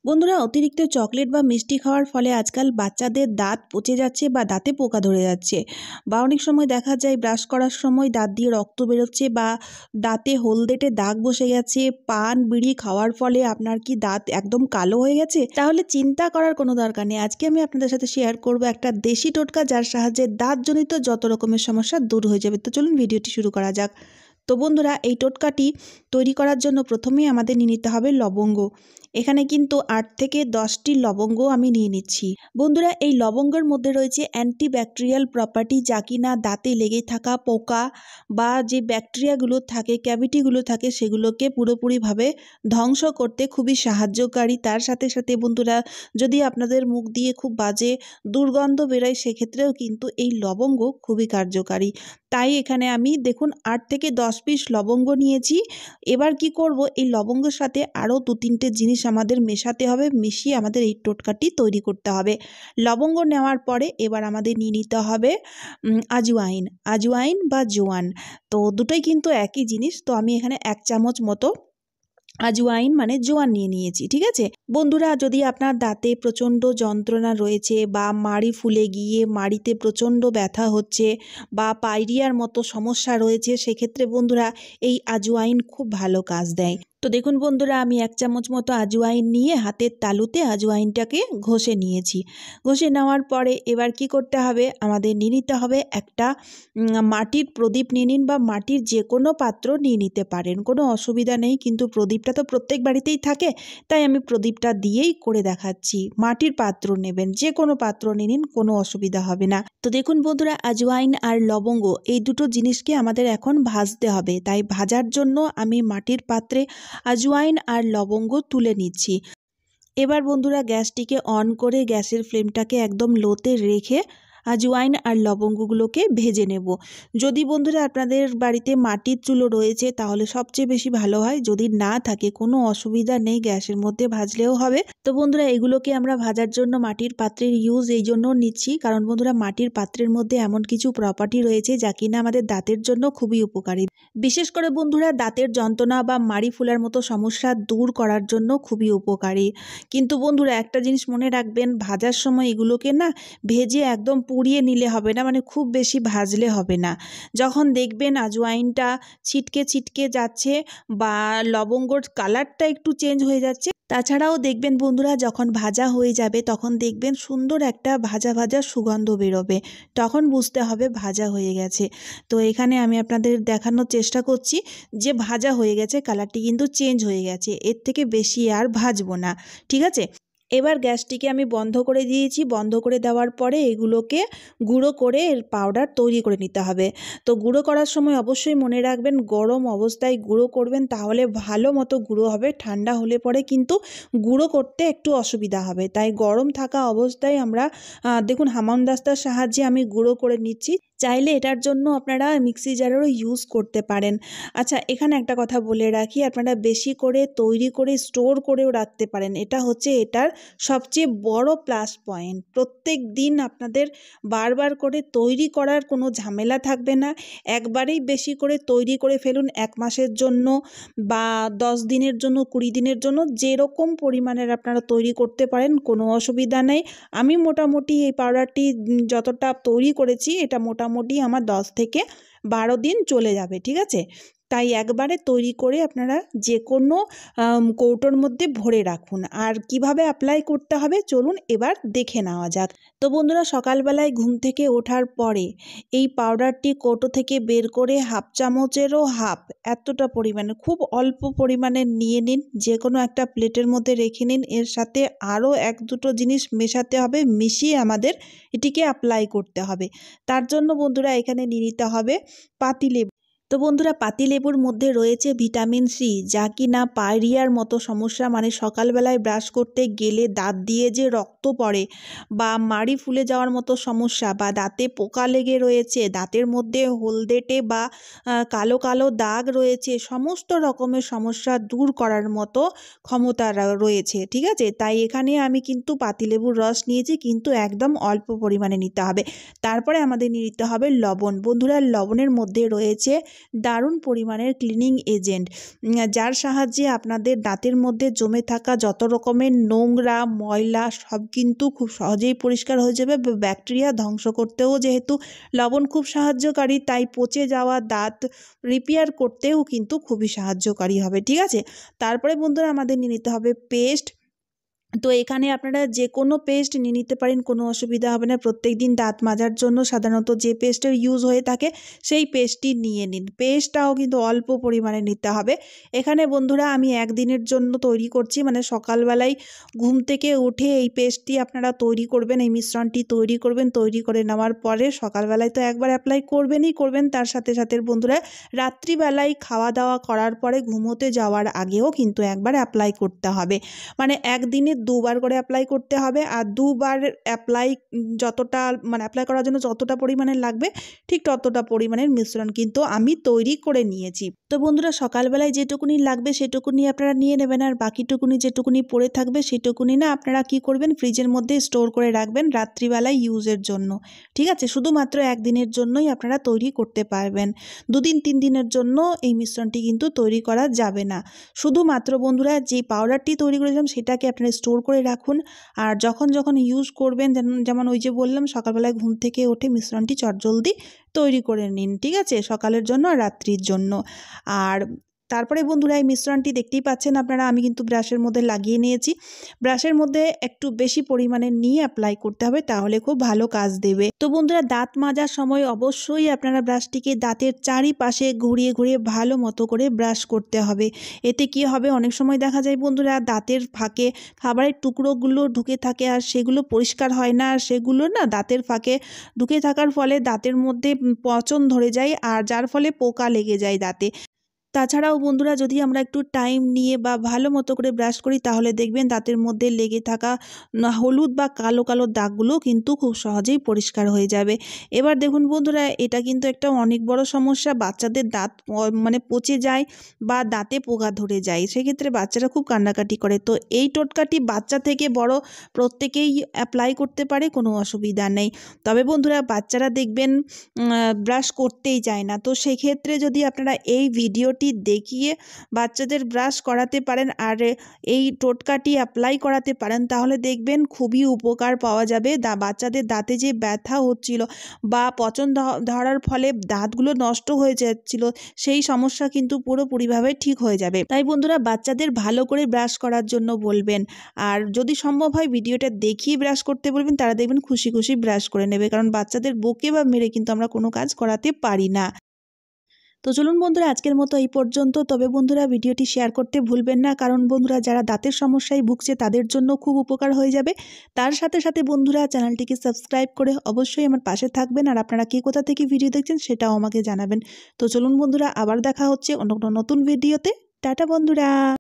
বন্ধুরা, অতিরিক্ত চকলেট বা মিষ্টি খাওয়ার ফলে আজকাল বাচ্চাদের দাঁত পচে যাচ্ছে বা দাঁতে পোকা ধরে যাচ্ছে, বা অনেক সময় দেখা যায় ব্রাশ করার সময় দাঁত দিয়ে রক্ত বেরোচ্ছে বা দাঁতে হলদেটে দাগ বসে গেছে। পান বিড়ি খাওয়ার ফলে আপনার কি দাঁত একদম কালো হয়ে গেছে? তাহলে চিন্তা করার কোনো দরকার নেই। আজকে আমি আপনাদের সাথে শেয়ার করব একটা দেশি টোটকা, যার সাহায্যে দাঁতজনিত যত রকমের সমস্যা দূর হয়ে যাবে। তো চলুন ভিডিওটি শুরু করা যাক। তো বন্ধুরা, এই টোটকাটি তৈরি করার জন্য প্রথমেই আমাদের নিয়ে নিতে হবে লবঙ্গ। এখানে কিন্তু 8 থেকে 10টি লবঙ্গ আমি নিয়ে নিচ্ছি। বন্ধুরা, এই লবঙ্গের মধ্যে রয়েছে অ্যান্টিব্যাকটেরিয়াল প্রপার্টি, যা কিনা দাঁতে লেগে থাকা পোকা বা যে ব্যাকটেরিয়াগুলো থাকে, ক্যাভিটিগুলো থাকে, সেগুলোকে পুরোপুরিভাবে ধ্বংস করতে খুবই সাহায্যকারী। তার সাথে সাথে বন্ধুরা, যদি আপনাদের মুখ দিয়ে খুব বাজে দুর্গন্ধ বেরোয়, সেক্ষেত্রেও কিন্তু এই লবঙ্গ খুবই কার্যকারী। তাই এখানে আমি দেখুন 8 থেকে 10 পিস লবঙ্গ নিয়েছি। এবার কি করব, এই লবঙ্গের সাথে আরও 2-3টে জিনিস আমাদের মেশাতে হবে, মিশিয়ে আমাদের এই টোটকাটি তৈরি করতে হবে। লবঙ্গ নেওয়ার পরে এবার আমাদের নিয়ে নিতে হবে আজওয়াইন বা জোয়ান। তো দুটোই কিন্তু একই জিনিস। তো আমি এখানে 1 চামচ মতো আজওয়াইন মানে জোয়ান নিয়ে নিয়েছি, ঠিক আছে। বন্ধুরা, যদি আপনার দাঁতে প্রচণ্ড যন্ত্রণা রয়েছে বা মাড়ি ফুলে গিয়ে মাড়িতে প্রচণ্ড ব্যথা হচ্ছে বা পাইরিয়ার মতো সমস্যা রয়েছে, সেক্ষেত্রে বন্ধুরা এই আজওয়াইন খুব ভালো কাজ দেয়। তো দেখুন বন্ধুরা, আমি 1 চামচ মতো আজওয়াইন নিয়ে হাতের তালুতে আজওয়াইনটাকে ঘষে নিয়েছি। ঘষে নেওয়ার পরে এবার কি করতে হবে, আমাদের নিয়ে নিতে হবে একটা মাটির প্রদীপ নিয়ে নিন, বা মাটির যে কোনো পাত্র নিয়ে নিতে পারেন, কোনো অসুবিধা নেই। কিন্তু প্রদীপটা তো প্রত্যেক বাড়িতেই থাকে, তাই আমি প্রদীপটা দিয়েই করে দেখাচ্ছি। মাটির পাত্র নেবেন, যে কোনো পাত্র নিয়ে নিন, কোনো অসুবিধা হবে না। তো দেখুন বন্ধুরা, আজওয়াইন আর লবঙ্গ এই দুটো জিনিসকে আমাদের এখন ভাজতে হবে। তাই ভাজার জন্য আমি মাটির পাত্রে আজওয়াইন আর লবঙ্গ তুলে নিচ্ছি। এবার বন্ধুরা, গ্যাসটিকে অন করে গ্যাসের ফ্লেমটাকে একদম লোতে রেখে আজওয়াইন আর লবঙ্গগুলোকে ভেজে নেব। যদি বন্ধুরা আপনাদের বাড়িতে মাটির চুলো রয়েছে, তাহলে সবচেয়ে বেশি ভালো হয়। যদি না থাকে, কোনো অসুবিধা নেই, গ্যাসের মধ্যে ভাজলেও হবে। তো বন্ধুরা, এগুলোকে আমরা ভাজার জন্য মাটির পাত্রের ইউজ এই জন্য নিচ্ছি, কারণ বন্ধুরা মাটির পাত্রের মধ্যে এমন কিছু প্রপার্টি রয়েছে যা কিনা আমাদের দাঁতের জন্য খুবই উপকারী। বিশেষ করে বন্ধুরা, দাঁতের যন্ত্রণা বা মাড়ি ফুলার মতো সমস্যা দূর করার জন্য খুবই উপকারী। কিন্তু বন্ধুরা, একটা জিনিস মনে রাখবেন, ভাজার সময় এগুলোকে না ভেজে একদম পুড়িয়ে নিলে হবে না, মানে খুব বেশি ভাজলে হবে না। যখন দেখবেন আজওয়াইনটা ছিটকে ছিটকে যাচ্ছে বা লবঙ্গর কালারটা একটু চেঞ্জ হয়ে যাচ্ছে, তাছাড়াও দেখবেন বন্ধুরা, যখন ভাজা হয়ে যাবে তখন দেখবেন সুন্দর একটা ভাজা ভাজা সুগন্ধ বেরোবে, তখন বুঝতে হবে ভাজা হয়ে গেছে। তো এখানে আমি আপনাদের দেখানোর চেষ্টা করছি যে ভাজা হয়ে গেছে, কালারটি কিন্তু চেঞ্জ হয়ে গেছে। এর থেকে বেশি আর ভাজবো না, ঠিক আছে। এবার গ্যাসটিকে আমি বন্ধ করে দিয়েছি। বন্ধ করে দেওয়ার পরে এগুলোকে গুঁড়ো করে এর পাউডার তৈরি করে নিতে হবে। তো গুঁড়ো করার সময় অবশ্যই মনে রাখবেন, গরম অবস্থায় গুঁড়ো করবেন, তাহলে ভালো মতো গুঁড়ো হবে। ঠান্ডা হলে পরে কিন্তু গুঁড়ো করতে একটু অসুবিধা হবে। তাই গরম থাকা অবস্থায় আমরা দেখুন হামানদিস্তার সাহায্যে আমি গুঁড়ো করে নিচ্ছি। চাইলে এটার জন্য আপনারা মিক্সি জারেরও ইউজ করতে পারেন। আচ্ছা, এখানে একটা কথা বলে রাখি, আপনারা বেশি করে তৈরি করে স্টোর করেও রাখতে পারেন। এটা হচ্ছে এটার সবচেয়ে বড় প্লাস পয়েন্ট। প্রত্যেক দিন আপনাদের বারবার করে তৈরি করার কোনো ঝামেলা থাকবে না। একবারেই বেশি করে তৈরি করে ফেলুন, 1 মাসের জন্য বা 10 দিনের জন্য, 20 দিনের জন্য, যেরকম পরিমাণের আপনারা তৈরি করতে পারেন, কোনো অসুবিধা নেই। আমি মোটামুটি এই পাউডারটি যতটা তৈরি করেছি, এটা মোটামুটি আমার 10 থেকে 12 দিন চলে যাবে, ঠিক আছে। তাই একবারে তৈরি করে আপনারা যে কোনো কৌটোর মধ্যে ভরে রাখুন। আর কিভাবে অ্যাপ্লাই করতে হবে চলুন এবার দেখে নেওয়া যাক। তো বন্ধুরা, সকালবেলায় ঘুম থেকে ওঠার পরে এই পাউডারটি কৌটো থেকে বের করে 1/2 চামচেরও হাফ, এতটা পরিমাণে, খুব অল্প পরিমাণে নিয়ে নিন। যে কোনো একটা প্লেটের মধ্যে রেখে নিন। এর সাথে আরও 1-2টো জিনিস মেশাতে হবে, মিশিয়ে আমাদের এটিকে অ্যাপ্লাই করতে হবে। তার জন্য বন্ধুরা এখানে নিয়ে নিতে হবে পাতিলেবু। তো বন্ধুরা, পাতিলেবুর মধ্যে রয়েছে ভিটামিন সি, যা কিনা পায়রিয়ার মতো সমস্যা, মানে সকালবেলায় ব্রাশ করতে গেলে দাঁত দিয়ে যে রক্ত পড়ে বা মাড়ি ফুলে যাওয়ার মতো সমস্যা, বা দাঁতে পোকা লেগে রয়েছে, দাঁতের মধ্যে হলদেটে বা কালো কালো দাগ রয়েছে, সমস্ত রকমের সমস্যা দূর করার মতো ক্ষমতা রয়েছে, ঠিক আছে। তাই এখানে আমি কিন্তু পাতিলেবুর রস নিয়েছি, কিন্তু একদম অল্প পরিমাণে নিতে হবে। তারপরে আমাদের নিতে হবে লবণ। বন্ধুরা, লবণের মধ্যে রয়েছে দারুণ পরিমাণের ক্লিনিং এজেন্ট, যার সাহায্যে আপনাদের দাঁতের মধ্যে জমে থাকা যত রকমের নোংরা ময়লা সব কিন্তু খুব সহজেই পরিষ্কার হয়ে যাবে। ব্যাকটেরিয়া ধ্বংস করতেও যেহেতু লবণ খুব সাহায্যকারী, তাই পচে যাওয়া দাঁত রিপেয়ার করতেও কিন্তু খুবই সাহায্যকারী হবে। ঠিক আছে, তারপরে বন্ধুরা আমাদের নিয়ে নিতে হবে পেস্ট। তো এখানে আপনারা যে কোনো পেস্ট নিয়ে নিতে পারেন, কোনো অসুবিধা হবে না। প্রত্যেক দিন দাঁত মাজার জন্য সাধারণত যে পেস্টের ইউজ হয়ে থাকে সেই পেস্টটি নিয়ে নিন। পেস্টটাও কিন্তু অল্প পরিমাণে নিতে হবে। এখানে বন্ধুরা আমি একদিনের জন্য তৈরি করছি, মানে সকালবেলায় ঘুম থেকে উঠে এই পেস্টটি আপনারা তৈরি করবেন, এই মিশ্রণটি তৈরি করবেন। তৈরি করে নেওয়ার পরে সকালবেলায় তো একবার অ্যাপ্লাই করবেনই করবেন, তার সাথে সাথে বন্ধুরা রাত্রিবেলায় খাওয়া দাওয়া করার পরে ঘুমোতে যাওয়ার আগেও কিন্তু একবার অ্যাপ্লাই করতে হবে। মানে একদিনে 2 বার করে অ্যাপ্লাই করতে হবে। আর 2 বার অ্যাপ্লাই যতটা মানে অ্যাপ্লাই করার জন্য যতটা পরিমাণে লাগবে ঠিক ততটা পরিমাণের মিশ্রণ কিন্তু আমি তৈরি করে নিয়েছি। তো বন্ধুরা সকালবেলায় যেটুকুনি লাগবে সেটুকুনি আপনারা নিয়ে নেবেন, আর বাকিটুকুনি যেটুকুনি পড়ে থাকবে সেটুকুনি না আপনারা কি করবেন, ফ্রিজের মধ্যে স্টোর করে রাখবেন রাত্রিবেলায় ইউজের জন্য। ঠিক আছে, শুধুমাত্র একদিনের জন্যই আপনারা তৈরি করতে পারবেন। 2 দিন 3 দিনের জন্য এই মিশ্রণটি কিন্তু তৈরি করা যাবে না। শুধুমাত্র বন্ধুরা যে পাউডারটি তৈরি করেছিলাম সেটাকে আপনারা স্টোর করে রাখুন, আর যখন যখন ইউজ করবেন যেমন ওই যে বললাম সকালবেলায় ঘুম থেকে উঠে মিশ্রণটি চটজলদি তৈরি করে নিন। ঠিক আছে, সকালের জন্য আর রাত্রির জন্য। আর তারপরে বন্ধুরা এই মিশ্রণটি দেখতেই পাচ্ছেন আপনারা, আমি কিন্তু ব্রাশের মধ্যে লাগিয়ে নিয়েছি। ব্রাশের মধ্যে একটু বেশি পরিমাণে নিয়ে অ্যাপ্লাই করতে হবে, তাহলে খুব ভালো কাজ দেবে। তো বন্ধুরা দাঁত মাজার সময় অবশ্যই আপনারা ব্রাশটিকে দাঁতের চারিপাশে ঘুরিয়ে ঘুরিয়ে ভালো মতো করে ব্রাশ করতে হবে। এতে কি হবে, অনেক সময় দেখা যায় বন্ধুরা দাঁতের ফাঁকে খাবারের টুকরোগুলো ঢুকে থাকে আর সেগুলো পরিষ্কার হয় না, আর সেগুলো না দাঁতের ফাঁকে ঢুকে থাকার ফলে দাঁতের মধ্যে পচন ধরে যায়, আর যার ফলে পোকা লেগে যায় দাঁতে। তাছাড়াও বন্ধুরা যদি আমরা একটু টাইম নিয়ে বা ভালো মতো করে ব্রাশ করি তাহলে দেখবেন দাঁতের মধ্যে লেগে থাকা হলুদ বা কালো কালো দাগগুলো কিন্তু খুব সহজেই পরিষ্কার হয়ে যাবে। এবার দেখুন বন্ধুরা, এটা কিন্তু একটা অনেক বড় সমস্যা। বাচ্চাদের দাঁত মানে পচে যায় বা দাঁতে পোকা ধরে যায়, সেক্ষেত্রে বাচ্চারা খুব কান্নাকাটি করে। তো এই টোটকাটি বাচ্চা থেকে বড় প্রত্যেকেই অ্যাপ্লাই করতে পারে, কোনো অসুবিধা নেই। তবে বন্ধুরা বাচ্চারা দেখবেন ব্রাশ করতেই চায় না, তো সেক্ষেত্রে যদি আপনারা এই ভিডিওটি দেখিয়ে বাচ্চাদের ব্রাশ করাতে পারেন আর এই টোটকাটি অ্যাপ্লাই করাতে পারেন, তাহলে দেখবেন খুবই উপকার পাওয়া যাবে। বাচ্চাদের দাঁতে যে ব্যথা হচ্ছিল বা পচন ধরার ফলে দাঁতগুলো নষ্ট হয়ে যাচ্ছিল, সেই সমস্যা কিন্তু পুরোপুরিভাবে ঠিক হয়ে যাবে। তাই বন্ধুরা বাচ্চাদের ভালো করে ব্রাশ করার জন্য বলবেন, আর যদি সম্ভব হয় ভিডিওটা দেখিয়ে ব্রাশ করতে বলবেন, তারা দেখবেন খুশি খুশি ব্রাশ করে নেবে, কারণ বাচ্চাদের বকে বা মেরে কিন্তু আমরা কোনো কাজ করাতে পারি না। তো চলুন বন্ধুরা আজকের মতো এই পর্যন্ত। তবে বন্ধুরা ভিডিওটি শেয়ার করতে ভুলবেন না, কারণ বন্ধুরা যারা দাঁতের সমস্যায় ভুগছে তাদের জন্য খুব উপকার হয়ে যাবে। তার সাথে সাথে বন্ধুরা চ্যানেলটিকে সাবস্ক্রাইব করে অবশ্যই আমার পাশে থাকবেন, আর আপনারা কে কোথা থেকে ভিডিও দেখছেন সেটাও আমাকে জানাবেন। তো চলুন বন্ধুরা আবার দেখা হচ্ছে অন্য কোনো নতুন ভিডিওতে। টাটা বন্ধুরা।